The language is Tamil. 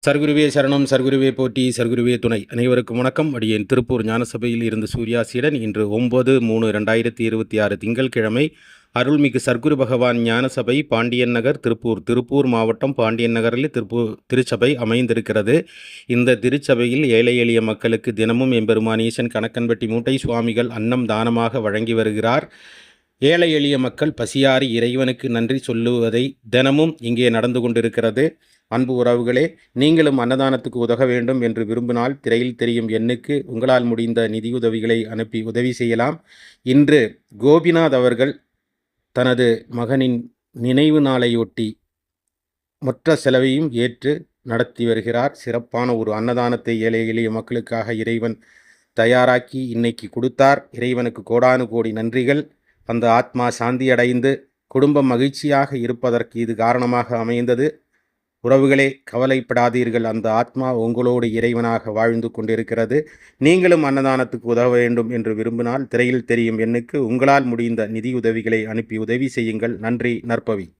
சர்க்குருவே சரணம், சர்க்குருவே போற்றி, சர்க்குருவே துணை. அனைவருக்கும் வணக்கம். அடியேன் திருப்பூர் ஞானசபையில் இருந்து சூர்யாசியுடன். இன்று 9/3/2026 திங்கட்கிழமை. அருள்மிகு சர்க்குரு பகவான் ஞானசபை பாண்டியன் நகர், திருப்பூர் மாவட்டம் பாண்டியன் நகரில் திருச்சபை அமைந்திருக்கிறது. இந்த திருச்சபையில் ஏழை எளிய மக்களுக்கு தினமும் எம்பெருமான் ஈசன் கணக்கன்பட்டி மூட்டை சுவாமிகள் அன்னம் தானமாக வழங்கி வருகிறார். ஏழை எளிய மக்கள் பசியாறி இறைவனுக்கு நன்றி சொல்லுவதை தினமும் இங்கே நடந்து கொண்டிருக்கிறது. அன்பு உறவுகளே, நீங்களும் அன்னதானத்துக்கு உதவ வேண்டும் என்று விரும்பினால் திரையில் தெரியும் எண்ணுக்கு உங்களால் முடிந்த நிதியுதவிகளை அனுப்பி உதவி செய்யலாம். இன்று கோபிநாத் அவர்கள் தனது மகனின் நினைவு நாளையொட்டி மொத்த செலவையும் ஏற்று நடத்தி வருகிறார். சிறப்பான ஒரு அன்னதானத்தை ஏழை எளிய மக்களுக்காக இறைவன் தயாராக்கி இன்னைக்கு கொடுத்தார். இறைவனுக்கு கோடானு கோடி நன்றிகள். அந்த ஆத்மா சாந்தியடைந்து குடும்பம் மகிழ்ச்சியாக இருப்பதற்கு இது காரணமாக அமைந்தது. உறவுகளே, கவலைப்படாதீர்கள். அந்த ஆத்மா உங்களோடு இறைவனாக வாழ்ந்து கொண்டிருக்கிறது. நீங்களும் அன்னதானத்துக்கு உதவ வேண்டும் என்று விரும்பினால் திரையில் தெரியும் எண்ணுக்கு உங்களால் முடிந்த நிதியுதவிகளை அனுப்பி உதவி செய்யுங்கள். நன்றி. நற்பவி.